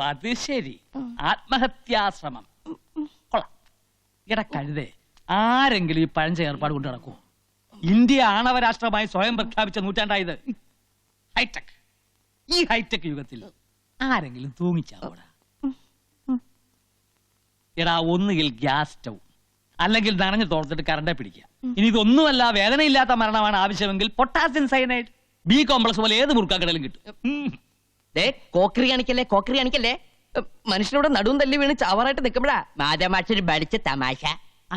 അത് ശരി. ആത്മഹത്യാശ്രമം കൊള്ളാം. ഇട കഴുതേ, ആരെങ്കിലും ഈ പഴഞ്ച ഏർപ്പാട് കൊണ്ട് നടക്കൂ? ഇന്ത്യ ആണവ രാഷ്ട്രമായി സ്വയം പ്രഖ്യാപിച്ച നൂറ്റാണ്ടായത്. ഹൈടെക്. ഈ ഹൈടെക് യുഗത്തിൽ ആരെങ്കിലും തൂങ്ങിച്ചാവൂടാ? എടാ, ഒന്നുകിൽ ഗ്യാസ് സ്റ്റൗ, അല്ലെങ്കിൽ നനഞ്ഞു തോർത്തിട്ട് കറണ്ടെ പിടിക്കുക. ഇനി ഇതൊന്നുമല്ല, വേദനയില്ലാത്ത മരണമാണ് ആവശ്യമെങ്കിൽ പൊട്ടാസ്യം സയനൈഡ്, ബി കോംപ്ലക്സ് പോലെ ഏത് മുറുക്കാക്കടലും കിട്ടും. കോക്കറി കാണിക്കല്ലേ. മനുഷ്യനോട് നടുവും തല്ലി വീണ് ചാവറായിട്ട് നിൽക്കുമ്പോഴാ മാതാമാക്ഷര് പഠിച്ച തമാശ.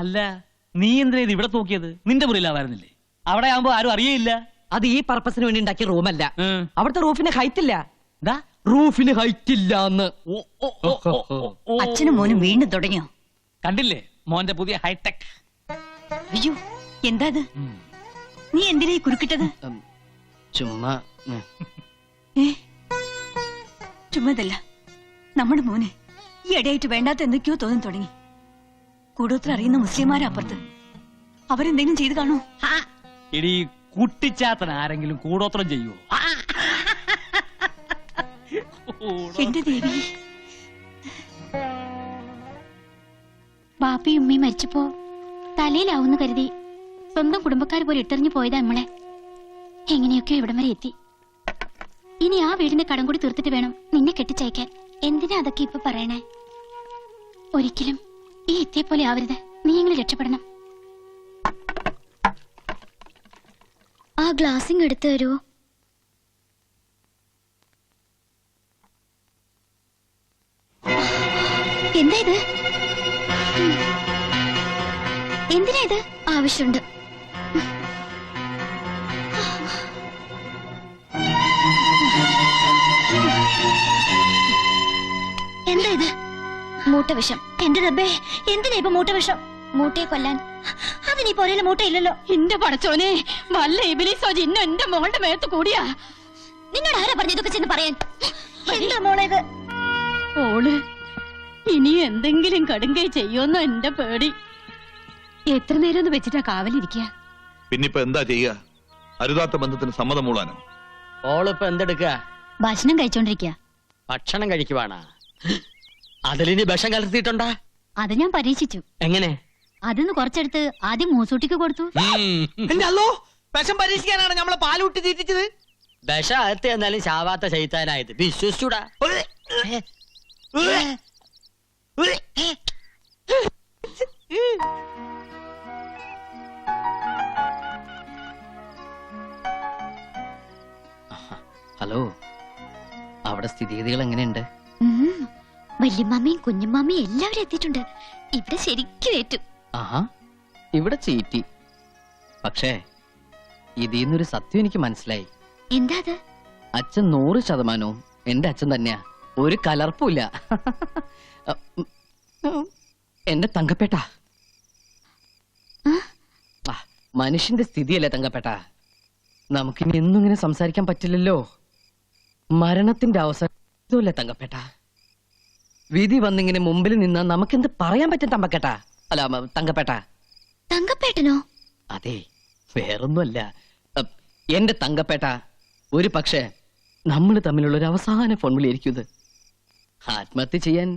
അല്ല, നീ എന്തിനാ ഇത് ഇവിടെ തൂക്കിയത്? നിന്റെ മുറിയിലാവായിരുന്നില്ലേ? അവിടെ ആവുമ്പോ ആരും അറിയയില്ല. അത് ഈ പർപ്പസിന് വേണ്ടി ഉണ്ടാക്കിയ റൂമല്ല. അവിടുത്തെ റൂഫിന് ഹൈറ്റ് ഇല്ല. അച്ഛനും മോനും വീണ്ടും തുടങ്ങിയോ? കണ്ടില്ലേ മോന്റെ പുതിയ ഹൈടെക്? അയ്യോ, എന്താ ഇത്? നീ എന്തിനാ ഈ കുറുക്കിട്ടത്? ചുമ്മാ ചുമ്മാതല്ല, നമ്മുടെ മോന് ഈ ഇടയായിട്ട് വേണ്ടാത്ത എന്തൊക്കെയോ തോന്നി തുടങ്ങി. കൂടോത്ര അറിയുന്ന മുസ്ലിംമാരപ്പുറത്ത് അവരെന്തെങ്കിലും ചെയ്ത് കാണോ? ഇടി കുട്ടിച്ചാത്തൻ ആരെങ്കിലും കൂടോത്രം ചെയ്യുവോ? എന്റെ ദേവി, ബാപ്പയും ഉമ്മയും മരിച്ചപ്പോ തലയിലാവുന്ന കരുതി സ്വന്തം കുടുംബക്കാർ പോലെ ഇട്ടെറിഞ്ഞു പോയതാ നമ്മളെ. എങ്ങനെയൊക്കെ ഇവിടം വരെ എത്തി. ഇനി ആ വീടിന്റെ കടം കൂടി തീർത്തിട്ട് വേണം നിന്നെ കെട്ടിച്ചയക്കാൻ. എന്തിനാ അതൊക്കെ ഇപ്പൊ പറയണേ? ഒരിക്കലും ഈ എത്തിയെ പോലെ ആവരുത്. നീ എങ്ങനെ രക്ഷപ്പെടണം. ആ ഗ്ലാസിങ് എടുത്തു തരുമോ? എന്താ ഇത്? എന്തിനാ ഇത്? ആവശ്യമുണ്ട്. എന്താ ഇത്? മൂട്ടവിഷം. എന്റെ റബ്ബേ, എന്തിനാ ഇപ്പൊ മൂട്ടവിഷം? മൂട്ടയെ കൊല്ലാൻ. അതിനീ പോരയിലെ മൂട്ടയില്ലല്ലോ. എന്റെ പടച്ചോനെ, വല്ല ഇബിലിസോ ജിന്നോ എന്റെ മോളുടെ മേത്ത് കൂടിയാ. നിന്നോട് ആരാ പറഞ്ഞു ഇതൊക്കെ ചെന്ന് പറയാൻ? എന്താ മോളെ ഇത്? ഓള് ഇനി എന്തെങ്കിലും കടുങ്കൈ ചെയ്യുമെന്നോ എന്റെ പേടി. എത്ര നേരം ഒന്ന് വെച്ചിട്ടാ കാവലിരിക്കുക? പിന്നിപ്പോ എന്താ ചെയ്യുക? അരുതാത്ത ബന്ധത്തിന് സമ്മതം മൂളാനോ? ഓളിപ്പോ എന്തെടുക്കുക? ഭക്ഷണം കഴിച്ചോണ്ടിരിക്കുക. ഭക്ഷണം കഴിക്കുവാണാ? അതിലിനി വിഷം കലർത്തിയിട്ടുണ്ടാ? അത് ഞാൻ പരീക്ഷിച്ചു. എങ്ങനെ? അതിന്ന് കുറച്ചെടുത്ത് ആദ്യം മൂസൂട്ടിക്ക് കൊടുത്തു. വിഷം പരീക്ഷിക്കാനാണ് നമ്മളെ പാലൂട്ടി തീറ്റിച്ചത്. വിഷം അകത്ത് എന്നാലും ചാവാത്ത ശൈത്താനായത് വിശ്വസിച്ചൂടാ. ഹലോ, അവിടെ സ്ഥിതിഗതികൾ എങ്ങനെയുണ്ട്? വല്യമ്മയും കുഞ്ഞുമ്മയും എല്ലാവരും എത്തിയിട്ടുണ്ട്. ഇവിടെ ശരിക്കും ഏറ്റു. ആഹാ, ഇവിടെ ചീറ്റി. പക്ഷേ ഇതിന്നൊരു സത്യം എനിക്ക് മനസ്സിലായി. എന്താ അത്? അച്ഛൻ 100% എന്റെ അച്ഛൻ തന്നെയാ. ഒരു കലർപ്പില്ല. എന്റെ തങ്കപ്പേട്ട, മനുഷ്യന്റെ സ്ഥിതിയല്ലേ തങ്കപ്പേട്ട. നമുക്കിനി എന്നും ഇങ്ങനെ സംസാരിക്കാൻ പറ്റില്ലല്ലോ. മരണത്തിന്റെ അവസരമല്ലേ തങ്കപ്പേട്ട. വിധി വന്നിങ്ങനെ മുമ്പിൽ നിന്നാ നമുക്കെന്ത് പറയാൻ പറ്റും തമ്പക്കേട്ട? അല്ല, തങ്കപ്പേട്ട. തങ്കപ്പേട്ടനോ? അതെ, വേറൊന്നുമല്ല. എന്റെ തങ്കപ്പേട്ട, ഒരു പക്ഷേ നമ്മൾ തമ്മിലുള്ള ഒരു അവസാന ഫോൺ വിളിയായിരിക്കും ഇത്. ആത്മഹത്യ ചെയ്യാൻ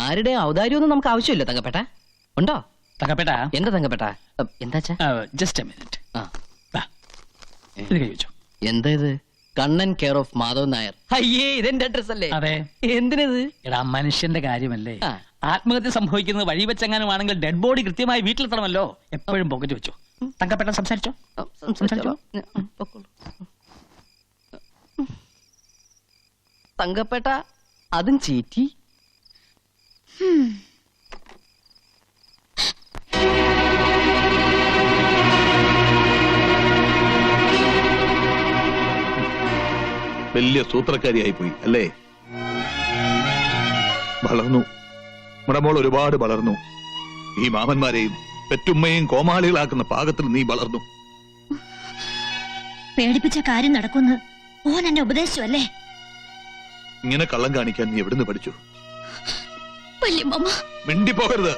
ആരുടെ ഔദാര്യമൊന്നും നമുക്ക് ആവശ്യമില്ല തങ്കപ്പേട്ട. ഉണ്ടോ തങ്കപ്പേട്ട? എന്താ തങ്കപ്പേട്ട? എന്താ ജസ്റ്റ് എ മിനിറ്റ്. ഇത് കഴിച്ചു. എന്താ ഇത്? Kannan care of Madhav Nair. അയ്യേ, ഇതെന്റെ അഡ്രസ് അല്ലേ? അതെ. എന്തിനത്? എടാ, മനുഷ്യന്റെ കാര്യമല്ലേ. ആത്മഹത്യ സംഭവിക്കുന്നത് വഴി വെച്ചെങ്ങാനും ആണെങ്കിൽ ഡെഡ് ബോഡി കൃത്യമായി വീട്ടിലെത്തണമല്ലോ. എപ്പോഴും പോക്കറ്റ് വെച്ചു. തങ്കപ്പേട്ട സംസാരിച്ചോ? തങ്കപ്പേട്ട, അതും ചീറ്റി. വലിയ സൂത്രക്കാരിയായി പോയി അല്ലേ? വളർന്നു, നമ്മുടെ മോൾ ഒരുപാട് വളർന്നു. ഈ മാമന്മാരെയും പെറ്റുമ്മയും കോമാളികളാക്കുന്ന പാകത്തിൽ നീ വളർന്നു. പേടിപ്പിച്ച കാര്യം നടക്കുന്നു ഓൻ എന്നെ ഉപദേശിച്ചു അല്ലേ? ഇങ്ങനെ കള്ളം കാണിക്കാൻ നീ എവിടുന്ന് പഠിച്ചു? വല്യമ്മ, മിണ്ടിപ്പോകരുത്.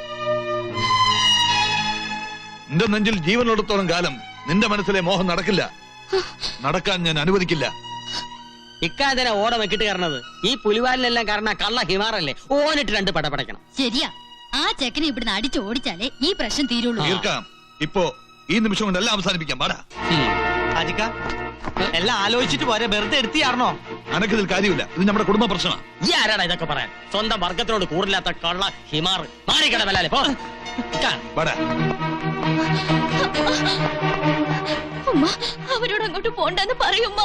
നിന്റെ നെഞ്ചിൽ ജീവനുള്ളിടത്തോളം കാലം നിന്റെ മനസ്സിലെ മോഹം നടക്കില്ല. നടക്കാൻ ഞാൻ അനുവദിക്കില്ല. ഇക്കാതിനെ ഓടം വെക്കിട്ട് കയറണത് ഈ പുലിവാലിനെല്ലാം കാരണം കള്ള ഹിമാറല്ലേ ഓനിട്ട് രണ്ട് പടപടയ്ക്കണം. ശരിയാ, ആ ചെക്കനെ ഇവിടുന്ന് അടിച്ച് ഓടിച്ചാലേ ഈ പ്രശ്നം തീരുള്ളൂ. തീർക്കാം. ഇപ്പോ ഈ നിമിഷം കൊണ്ട് എല്ലാം അവസാനിപ്പിക്കാം. പാടാ. ഹാജിക്ക എല്ലാം ആലോചിച്ചിട്ട് പോരെ, വെറുതെ എടുത്തിയാർന്നോ? അനക്കതിൽ കാര്യമില്ല. ഇത് നമ്മുടെ കുടുംബ പ്രശ്നമാണ്. ഈ ആരാടാ ഇതൊക്കെ പറയാൻ? സ്വന്തം വർഗത്തിനോട് കൂടില്ലാത്ത കള്ള ഹിമാർ മാറിക്കടമല്ലേ പോ. പാടാ. ഉമ്മ അവരോട് അങ്ങോട്ട് പോണ്ടെന്ന് പറയുമ്മ.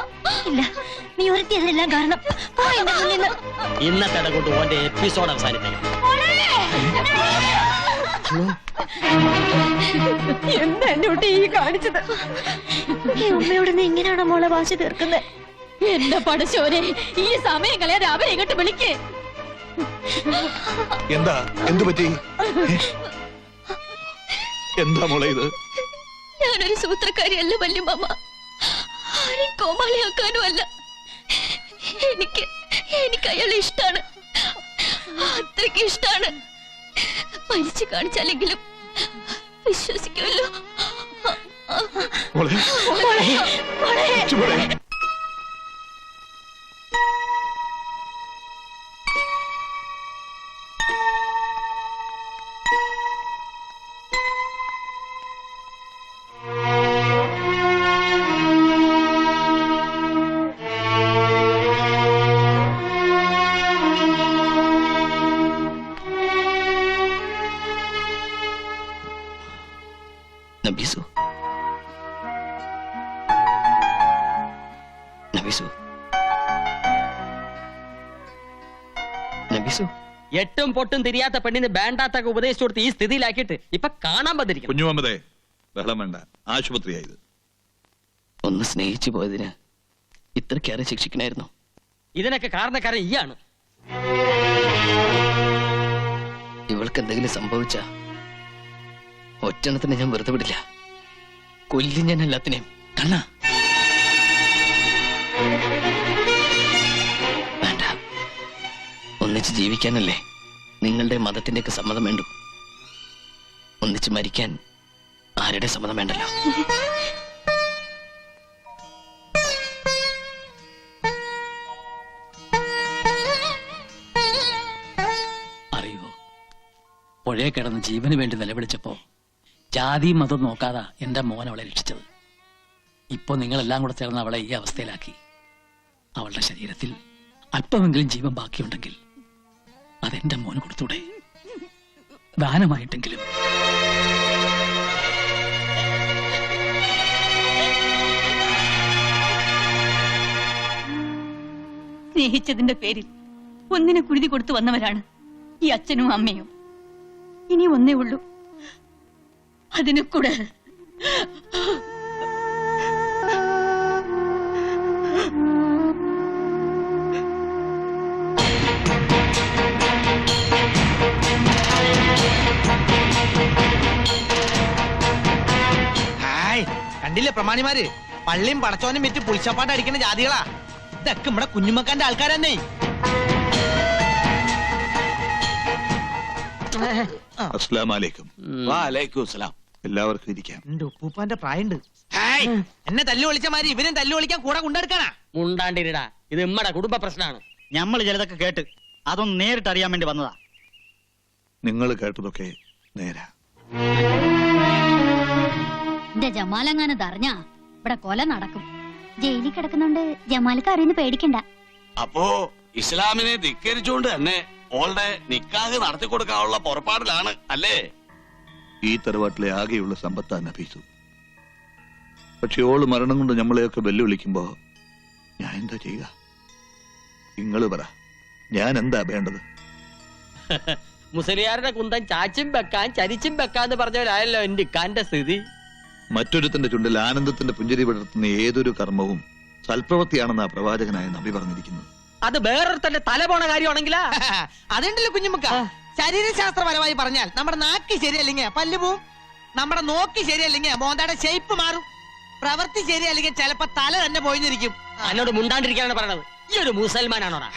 ഇല്ല, നീ ഒരുത്തി അതിനെല്ലാം കാരണം. പോ എന്റെ മുന്നിൽ നിന്ന്. ഇന്നത്തെ കൊണ്ട് ഓന്റെ എപ്പിസോഡ് അവസാനിപ്പിക്കണം. എന്താ എന്റെ കുട്ടി ഈ കാണിച്ചത്? ഈ ഉമ്മയോട് നീ ഇങ്ങനെയാണോ മോളെ വാശി തീർക്കുന്നത്? എന്റെ പടശോനെ, ഈ സമയം കളയാതെ അവരെ ഇങ്ങോട്ട് വിളിക്കേ. എന്താ? എന്തു പറ്റി? എന്താ മോളെ ഇത്? ഞാനൊരു സൂത്രക്കാരിയല്ല വല്യമ്മ, ആരെയും കോമാളിയാക്കാനും അല്ല. എനിക്ക് അയാളെ ഇഷ്ടാണ്, അത്രയ്ക്ക് ഇഷ്ടാണ്. മരിച്ചു കാണിച്ചാലെങ്കിലും വിശ്വസിക്കുമല്ലോ. മോളെ, മോളെ. നബീസു, നബീസു, നബീസു. എട്ടും പൊട്ടും തിരിയാത്ത പെണ്ണിന് വേണ്ടാത്തൊക്കെ ഉപദേശിച്ചു കൊടുത്ത് ഈ സ്ഥിതിയിലാക്കിയിട്ട് ഇപ്പൊ കാണാൻ വന്നിരിക്കുന്നു. കുഞ്ഞുമമ്മദേ, ബഹളം വേണ്ട. ആശുപത്രിയായത്. ഒന്ന് സ്നേഹിച്ചു പോയതിന് ഇത്രക്കേറെ ശിക്ഷിക്കണായിരുന്നു. ഇതിനൊക്കെ കാരണക്കാരൻ ഈയാണ്. ഇവൾക്ക് എന്തെങ്കിലും സംഭവിച്ച ഒറ്റണത്തിന് ഞാൻ വെറുതെ വിടില്ല. കൊല്ലും ഞാൻ എല്ലാത്തിനെയും. കണ്ണ വേണ്ട, ഒന്നിച്ച് ജീവിക്കാനല്ലേ നിങ്ങളുടെ മതത്തിന്റെയൊക്കെ സമ്മതം വേണ്ടു. ഒന്നിച്ച് മരിക്കാൻ ആരുടെ സമ്മതം വേണ്ടല്ലോ. അറിയോ, പുഴയെ കിടന്ന് ജീവന് വേണ്ടി നിലവിളിച്ചപ്പോ ജാതി മതം നോക്കാതെ എന്റെ മോൻ അവളെ രക്ഷിച്ചത്. ഇപ്പൊ നിങ്ങളെല്ലാം കൂടെ ചേർന്ന് അവളെ ഈ അവസ്ഥയിലാക്കി. അവളുടെ ശരീരത്തിൽ അല്പമെങ്കിലും ജീവൻ ബാക്കിയുണ്ടെങ്കിൽ അതെന്റെ മോന് കൊടുത്തൂടെ? ദാനമായിട്ടെങ്കിലും. സ്നേഹിച്ചതിന്റെ പേരിൽ ഒന്നിനെ കുരുതി കൊടുത്തു വന്നവരാണ് ഈ അച്ഛനും അമ്മയും. ഇനി ഒന്നേ ഉള്ളൂ, അതിനെ കൂടെ കണ്ടില്ലേ പ്രമാണിമാര്? പള്ളിയും പടച്ചോനും വെച്ച് പുളിച്ചപ്പാട്ട് അടിക്കുന്ന ജാതികളാ. ഇതൊക്കെ നമ്മുടെ കുഞ്ഞുമക്കാന്റെ ആൾക്കാരെന്നെ. അസ്സലാമലൈക്കും. വാലൈക്കും സലാം. എല്ലാവർക്കും ഇരിക്കാം. എന്റെ ഉപ്പൂപ്പാന്റെ പ്രായണ്ട്. എന്നെ തല്ലു വിളിച്ച മാതിരി ഇവനും തല്ലു വിളിക്കാൻ കൂടെ കൊണ്ടെടുക്കാനാ. മുണ്ടാണ്ടിരിടാ, ഇത് ഇമ്മടെ കുടുംബ പ്രശ്നമാണ്. നമ്മൾ ചിലതൊക്കെ കേട്ട് അതൊന്ന് നേരിട്ട് അറിയാൻ വേണ്ടി വന്നതാ. നിങ്ങൾ കേട്ടതൊക്കെ നേരാ. എന്റെ ജമാലങ്ങാനത് അറിഞ്ഞാ ഇവിടെ കൊല നടക്കും. ജയിലിൽ കിടക്കുന്നോണ്ട് ജമാലിക്ക് അറിയുന്ന പേടിക്കണ്ട. അപ്പോ ഇസ്ലാമിനെ ധിക്കരിച്ചുകൊണ്ട് തന്നെ ഓളുടെ നിക്കാഹ് നടത്തി കൊടുക്കാനുള്ള പുറപ്പാടിലാണ് അല്ലേ? ഈ തറവാട്ടിലെ ആകെയുള്ള സമ്പത്താണ് നഫീസു. പക്ഷെ ഓള് മരണം കൊണ്ട് നമ്മളെയൊക്കെ വെല്ലുവിളിക്കുമ്പോ ഞാൻ എന്താ ചെയ്യുക? നിങ്ങള് പറ, ഞാൻ എന്താ വേണ്ടത്? മുസ്ലിയാരുടെ കുന്തം ചാച്ചും വെക്കാൻ ചരിച്ചും വെക്കാന്ന് പറഞ്ഞവരായല്ലോ എന്റെ ഇക്കാന്റെ സ്ഥിതി. മറ്റൊരുത്തിന്റെ ചുണ്ടിൽ ആനന്ദത്തിന്റെ പുഞ്ചിരി വിടർത്തുന്ന ഏതൊരു കർമ്മവും സൽപ്രവൃത്തിയാണെന്നാ പ്രവാചകനായ നബി പറഞ്ഞിരിക്കുന്നത്. അത് വേറൊരുത്തന്റെ തല പോണ കാര്യമാണെങ്കിലാ. അതുണ്ടല്ലോ കുഞ്ഞുമക്ക. ശരീരശാസ്ത്രപരമായി പറഞ്ഞാൽ നമ്മുടെ നാക്ക് ശരിയല്ലെങ്കിൽ പല്ല് പോവും, നമ്മുടെ നോക്ക് ശരിയല്ലെങ്കിൽ മോന്തയുടെ ഷേപ്പ് മാറും, പ്രവൃത്തി ശരിയല്ലെങ്കിൽ ചിലപ്പോ തല തന്നെ പോയിരിക്കും. എന്നോട് മുണ്ടാണ്ടിരിക്കാനാണ് പറയണത്. ഈ ഒരു മുസൽമാനാണോടാ?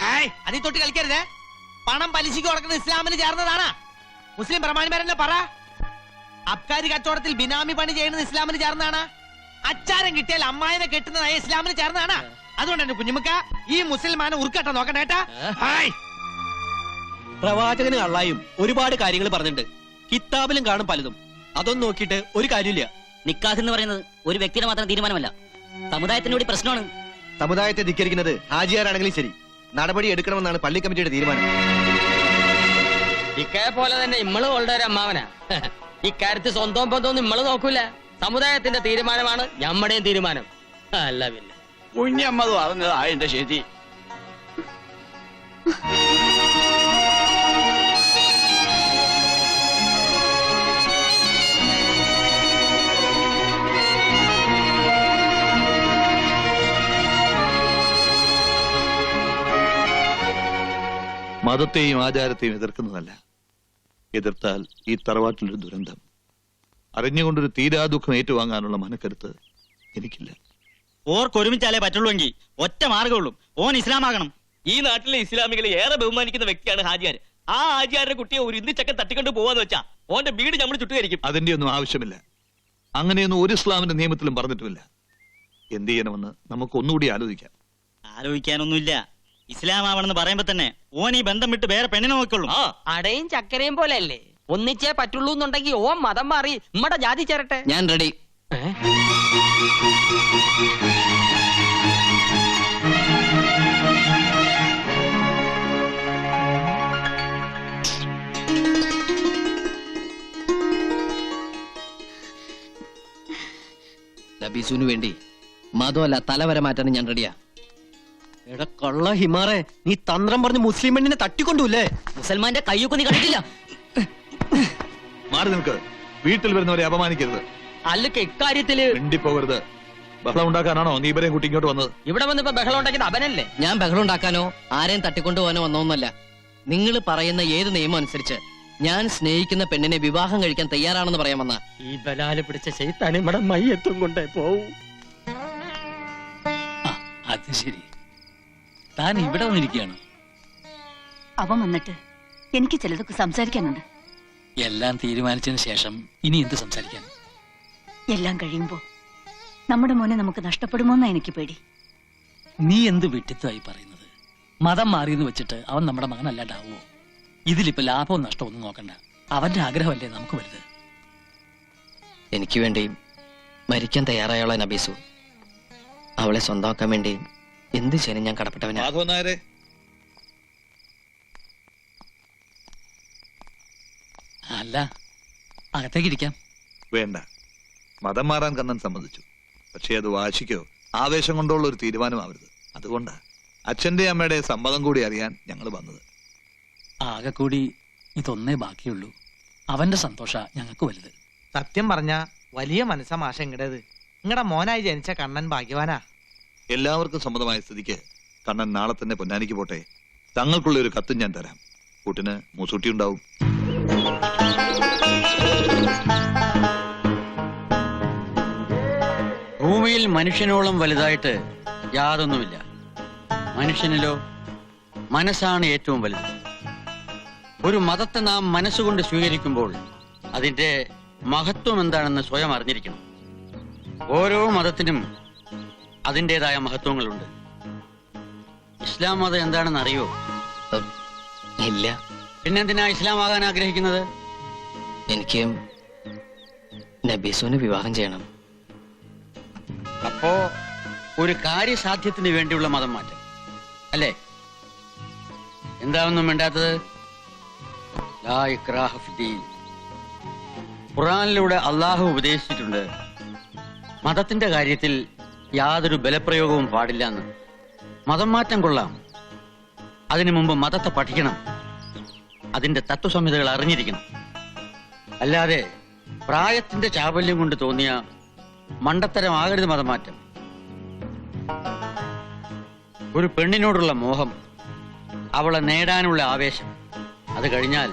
അതിൽ തൊട്ട് കളിക്കരുതേ. പണം പലിശക്ക് കൊടുക്കുന്നത് ഇസ്ലാമിന് ചേർന്നതാണ്. മുസ്ലിം പ്രമാണിമാരെന്നെ പറ. അബ്കാരി കച്ചവടത്തിൽ ബിനാമി പണി ചെയ്യുന്നത് ഇസ്ലാമിന് ചേർന്നതാണ്. അച്ചാരം കിട്ടിയാൽ അമ്മായിനെ കെട്ടുന്നത് ഇസ്ലാമിന് ചേർന്നതാണ്. അതുകൊണ്ട് എന്റെ കുഞ്ഞുമക്ക ഈ മുസൽമാനെ ഉറുക്കട്ട നോക്കണേട്ടാ. പ്രവാചകന് അള്ളായും ഒരുപാട് കാര്യങ്ങൾ പറഞ്ഞിട്ടുണ്ട്. കിതാബിലും കാണും പലതും. അതൊന്നും നോക്കിയിട്ട് ഒരു കാര്യമില്ല. നിക്കാഹ് എന്ന് പറയുന്നത് ഒരു വ്യക്തിയുടെ മാത്രം തീരുമാനമല്ല, സമുദായത്തിന് കൂടി പ്രശ്നമാണ്. സമുദായത്തെ ധിക്കരിക്കുന്നത് ഹാജിയാരാണെങ്കിലും ശരി, നടപടി എടുക്കണമെന്നാണ് പള്ളി കമ്മിറ്റിയുടെ തീരുമാനം. ഇക്കയെ പോലെ തന്നെ ഇമ്മള് ഓളുടെ ഒരു അമ്മാവനാ. ഇക്കാര്യത്തിൽ സ്വന്തം ബന്ധമൊന്നും ഇമ്മള് നോക്കൂല. സമുദായത്തിന്റെ തീരുമാനമാണ് ഞമ്മടെയും തീരുമാനം. അല്ല പിന്നെ കുഞ്ഞമ്മത് പറഞ്ഞത് അതിന്റെ ശരി. മതത്തെയും ആചാരത്തെയും എതിർക്കുന്നതല്ല. എതിർത്താൽ ഈ തറവാട്ടിലൊരു ദുരന്തം. അറിഞ്ഞുകൊണ്ടൊരു തീരാദുഃഖം ഏറ്റുവാങ്ങാനുള്ള മനക്കരുത്ത് എനിക്കില്ല. ഓർക്കൊരുമിച്ചാലേ പറ്റുള്ളൂവെങ്കിൽ ഒറ്റ മാർഗമുള്ളൂ, ഓൻ ഇസ്ലാമാകണം. ഈ നാട്ടിലെ ഇസ്ലാമികളെ ഏറെ ബഹുമാനിക്കുന്ന വ്യക്തിയാണ് ഹാജിയാർ. ആ ഹാജിയാരുടെ കുട്ടിയെ ഒരു ഇന്ത്യച്ചക്കൻ തട്ടിക്കൊണ്ട് പോവാന്ന് വെച്ചാ ഓന്റെ വീട് നമ്മൾ ചുട്ടുകരിക്കും. അതിന്റെ ഒന്നും ആവശ്യമില്ല. അങ്ങനെയൊന്നും ഒരു ഇസ്ലാമിന്റെ നിയമത്തിലും പറഞ്ഞിട്ടുമില്ല. എന്ത് ചെയ്യണമെന്ന് നമുക്ക് ഒന്നുകൂടി ആലോചിക്കാം. ആലോചിക്കാനൊന്നുമില്ല. ഇസ്ലാമാവണമെന്ന് പറയുമ്പോ തന്നെ ഓൻ ഈ ബന്ധം വിട്ട് വേറെ പെണ്ണിനെ നോക്കുള്ളൂ. അടയും ചക്കരയും പോലെ അല്ലേ, ഒന്നിച്ചേ പറ്റുള്ളൂ എന്നുണ്ടെങ്കിൽ ഓൻ മതം മാറി നമ്മടെ ജാതി ചേരട്ടെ. ഞാൻ റെഡി. നബീസുവിന് വേണ്ടി മതമല്ല തലവരെ മാറ്റാൻ ഞാൻ റെഡിയാ. എടാ കള്ള ഹിമാറെ, നീ തന്ത്രം പറഞ്ഞ് മുസ്ലിം പെണ്ണിനെ തട്ടിക്കൊണ്ടൂല്ലേ? മുസൽമാന്റെ കയ്യൊക്കെ നീ കണ്ടിട്ടില്ല. മാറി നിൽക്ക്. വീട്ടിൽ വരുന്നവരെ അപമാനിക്കരുത്. അല്ലക്ക് ഇക്കാര്യത്തില് മിണ്ടിപ്പോകരുത്. ബഹളം ഉണ്ടാക്കാനാണോ നീ ഇവരെയും കൂട്ടി ഇങ്ങോട്ട് വന്നത്? ഇവിടെ വന്നിപ്പോ ബഹളം ഉണ്ടാക്കിയത് അവനല്ലേ? ഞാൻ ബഹളം ഉണ്ടാക്കാനോ ആരെയും തട്ടിക്കൊണ്ടുപോകാനോ വന്നോന്നല്ല. നിങ്ങൾ പറയുന്ന ഏത് നിയമം അനുസരിച്ച് ഞാൻ സ്നേഹിക്കുന്ന പെണ്ണിനെ വിവാഹം കഴിക്കാൻ തയ്യാറാണെന്ന് പറയാൻ വന്ന. ഈ ബലാല് പിടിച്ച ശൈത്താൻ ഇവിടെ മയ്യത്തും കൊണ്ടേ പോവും. അത് ശരി, താൻ ഇവിടെ വന്നിരിക്കുകയാണ്. അവൻ വന്നിട്ട് എനിക്ക് ചിലതൊക്കെ സംസാരിക്കാനുണ്ട്. എല്ലാം തീരുമാനിച്ചതിന് ശേഷം ഇനി എന്ത് സംസാരിക്കാൻ? എല്ലാം കഴിയുമ്പോ നമ്മുടെ മോനെ നമുക്ക് നഷ്ടപ്പെടുമോന്നാ എനിക്ക് പേടി. നീ എന്ത് വിട്ടിത്തമായി പറയുന്നത്? മതം മാറിയെന്ന് വെച്ചിട്ട് അവൻ നമ്മുടെ മകനല്ലാണ്ടാവുമോ? ഇതിലിപ്പോ ലാഭവും നഷ്ടവും ഒന്നും നോക്കണ്ട. അവന്റെ ആഗ്രഹമല്ലേ നമുക്ക് വലുത്. എനിക്ക് വേണ്ടി മരിക്കാൻ തയ്യാറായുള്ള നബീസു, അവളെ സ്വന്തമാക്കാൻ വേണ്ടി എന്ത് ചെയ്യാനും ഞാൻ കടപ്പെട്ടവനാ. മാധവൻ നായരെ, അല്ല, അകത്തേക്ക് ഇരിക്കാം. വേണ്ട. മതം മാറാൻ കണ്ണൻ സമ്മതിച്ചു. പക്ഷേ അത് വാശിക്കോ ആവേശം കൊണ്ടുള്ള ഒരു തീരുമാനമാവരുത്. അതുകൊണ്ടാ അച്ഛന്റെ അമ്മയുടെ സമ്മതം കൂടി അറിയാൻ ഞങ്ങൾ വന്നത്. ആകെ കൂടി ഇതൊന്നേ ബാക്കിയുള്ളൂ. അവന്റെ സന്തോഷ ഞങ്ങൾക്ക് വലുത്. സത്യം പറഞ്ഞ വലിയ മനസ്സാ മാഷ ഇങ്ങടേത്. നിങ്ങടെ മോനായി ജനിച്ച കണ്ണൻ ഭാഗ്യവാനാ. എല്ലാവർക്കും സമ്മതമായ സ്ഥിതിക്ക് കണ്ണൻ നാളെ തന്നെ പൊന്നാനിക്ക് പോട്ടെ. തങ്ങൾക്കുള്ള ഒരു കത്തും ഞാൻ തരാം. കൂട്ടിന് മൂസൂട്ടി ഉണ്ടാവും. ഭൂമിയിൽ മനുഷ്യനോളം വലുതായിട്ട് യാതൊന്നുമില്ല. മനുഷ്യനിലോ മനസ്സാണ് ഏറ്റവും വലുത്. ഒരു മതത്തെ നാം മനസ്സുകൊണ്ട് സ്വീകരിക്കുമ്പോൾ അതിന്റെ മഹത്വം എന്താണെന്ന് സ്വയം അറിഞ്ഞിരിക്കണം. ഓരോ മതത്തിനും അതിൻ്റെതായ മഹത്വങ്ങളുണ്ട്. ഇസ്ലാം മതം എന്താണെന്ന് അറിയോ? ഇല്ല. പിന്നെന്തിനാ ഇസ്ലാം ആകാൻ ആഗ്രഹിക്കുന്നത്? എനിക്ക് നബീസുവിനെ വിവാഹം ചെയ്യണം. അപ്പോ ഒരു കാര്യസാധ്യത്തിന് വേണ്ടിയുള്ള മതം മാറ്റം അല്ലേ? എന്താണെന്നും വേണ്ടാത്തത്? ലാ ഇക്രാഹ ഫിദ്ദീൻ. ഖുർആനിലൂടെ അള്ളാഹു ഉപദേശിച്ചിട്ടുണ്ട്, മതത്തിന്റെ കാര്യത്തിൽ യാതൊരു ബലപ്രയോഗവും പാടില്ല എന്ന്. മതം മാറ്റം കൊള്ളാം, അതിനു മുമ്പ് മതത്തെ പഠിക്കണം, അതിന്റെ തത്വസംഹിതകൾ അറിഞ്ഞിരിക്കണം. അല്ലാതെ പ്രായത്തിന്റെ ചാബല്യം കൊണ്ട് തോന്നിയ മണ്ടത്തരമാകരുത് മതം മാറ്റം. ഒരു പെണ്ണിനോടുള്ള മോഹം, അവളെ നേടാനുള്ള ആവേശം, അത് കഴിഞ്ഞാൽ